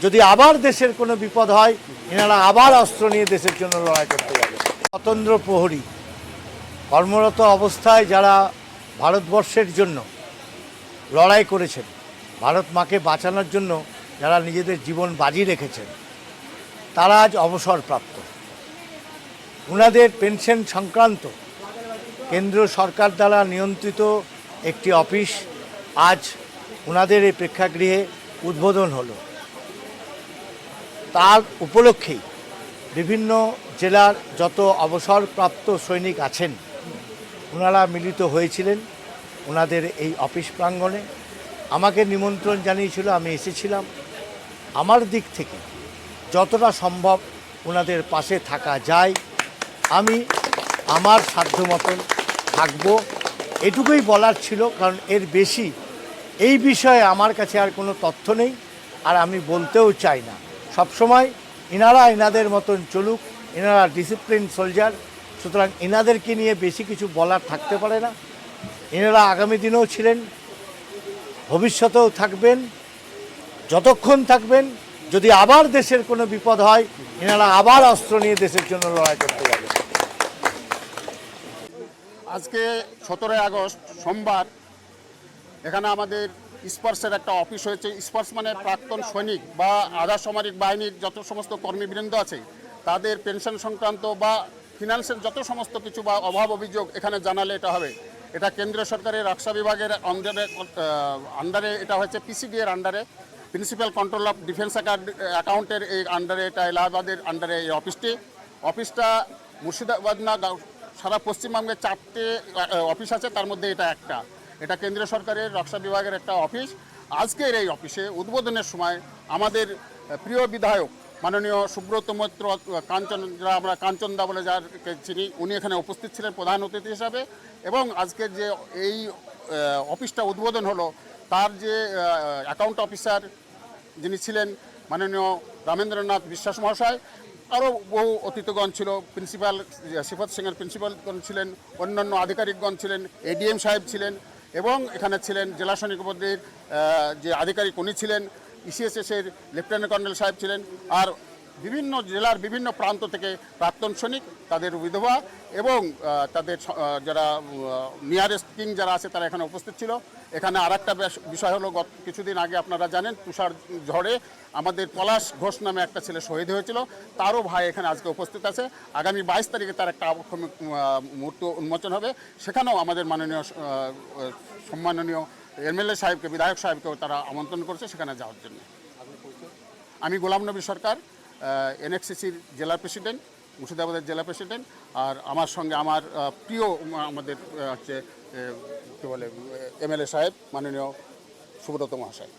যদি আবার দেশের কোনো বিপদ হয়, এনারা আবার অস্ত্র নিয়ে দেশের জন্য লড়াই করতে যাবে। স্বতন্ত্র প্রহরী কর্মরত অবস্থায় যারা ভারতবর্ষের জন্য লড়াই করেছেন, ভারত মাকে বাঁচানোর জন্য যারা নিজেদের জীবন বাজি রেখেছেন, তারা আজ অবসরপ্রাপ্ত। ওনাদের পেনশন সংক্রান্ত কেন্দ্র সরকার দ্বারা নিয়ন্ত্রিত একটি অফিস আজ ওনাদের এই প্রেক্ষাগৃহে উদ্বোধন হলো। তার উপলক্ষেই বিভিন্ন জেলার যত অবসরপ্রাপ্ত সৈনিক আছেন ওনারা মিলিত হয়েছিলেন ওনাদের এই অফিস প্রাঙ্গণে। আমাকে নিমন্ত্রণ জানিয়েছিল, আমি এসেছিলাম। আমার দিক থেকে যতটা সম্ভব ওনাদের পাশে থাকা যায় আমি আমার সাধ্য মতন থাকবো, এটুকুই বলার ছিল। কারণ এর বেশি এই বিষয়ে আমার কাছে আর কোনো তথ্য নেই, আর আমি বলতেও চাই না। সবসময় এনারা এনাদের মতন চলুক, এনারা ডিসিপ্লিন সোলজার, সুতরাং এনাদেরকে নিয়ে বেশি কিছু বলার থাকতে পারে না। এনারা আগামী দিনেও ছিলেন, ভবিষ্যতেও থাকবেন, যতক্ষণ থাকবেন। যদি আবার দেশের কোনো বিপদ হয়, এনারা আবার অস্ত্র নিয়ে দেশের জন্য লড়াই করতে যাবে। আজকে 17 আগস্ট সোমবার এখানে আমাদের স্পর্শের একটা অফিস হয়েছে। স্পর্শ মানে প্রাক্তন সৈনিক বা আধা সামরিক বাহিনীর যত সমস্ত কর্মীবৃন্দ আছে তাদের পেনশন সংক্রান্ত বা ফিনান্সের যত সমস্ত কিছু বা অভাব অভিযোগ এখানে জানালে এটা হবে। এটা কেন্দ্রীয় সরকারের রক্ষা বিভাগের আন্ডারে এটা হচ্ছে পিসিডি এর আন্ডারে, প্রিন্সিপাল কন্ট্রোল অফ ডিফেন্স অ্যাকাউন্টের এই আন্ডারে, এটা এলাহাবাদের আন্ডারে এই অফিসটা মুর্শিদাবাদ না সারা পশ্চিমবঙ্গে 4টে অফিস আছে, তার মধ্যে এটা একটা। এটা কেন্দ্রীয় সরকারের রক্ষা বিভাগের একটা অফিস। আজকের এই অফিসে উদ্বোধনের সময় আমাদের প্রিয় বিধায়ক মাননীয় সুব্রত মৈত্র কাঞ্চন, যারা আমরা কাঞ্চনদা বলে যারকে চিনি, উনি এখানে উপস্থিত ছিলেন প্রধান অতিথি হিসাবে। এবং আজকের যে এই অফিসটা উদ্বোধন হলো তার যে অ্যাকাউন্ট অফিসার যিনি ছিলেন মাননীয় রামেন্দ্রনাথ বিশ্বাস মহাশয়, আরও বহু অতিথিগণ ছিল, প্রিন্সিপাল সিফত সিংয়ের প্রিন্সিপালগণ ছিলেন, অন্যান্য আধিকারিকগণ ছিলেন, এডিএম সাহেব ছিলেন, এবং এখানে ছিলেন জেলা সৈনিক পদের যে আধিকারিক উনি ছিলেন, ইসিএসএসের লেফটেন্যান্ট কর্নেল সাহেব ছিলেন, আর বিভিন্ন জেলার বিভিন্ন প্রান্ত থেকে প্রাক্তন সৈনিক, তাদের বিধবা এবং তাদের যারা নিয়ারেস্ট কিং যারা আছে তারা এখানে উপস্থিত ছিল। এখানে আর একটা বিষয় হলো, গত কিছুদিন আগে আপনারা জানেন তুষার ঝড়ে আমাদের পলাশ ঘোষ নামে একটা ছেলে শহীদ হয়েছিল, তারও ভাই এখানে আজকে উপস্থিত আছে। আগামী 22 তারিখে তার একটা আবক্ষণিক মুহূর্ত উন্মোচন হবে, সেখানেও আমাদের মাননীয় সম্মাননীয় এমএলএ সাহেবকে, বিধায়ক সাহেবকেও তারা আমন্ত্রণ করছে সেখানে যাওয়ার জন্য। আমি গোলাম নবী সরকার, এনএক্সিসির জেলা প্রেসিডেন্ট, মুর্শিদাবাদের জেলা প্রেসিডেন্ট। আর আমার সঙ্গে আমার প্রিয় আমাদের হচ্ছে কী বলে এমএলএ সাহেব মাননীয় সুব্রত মহাশয়।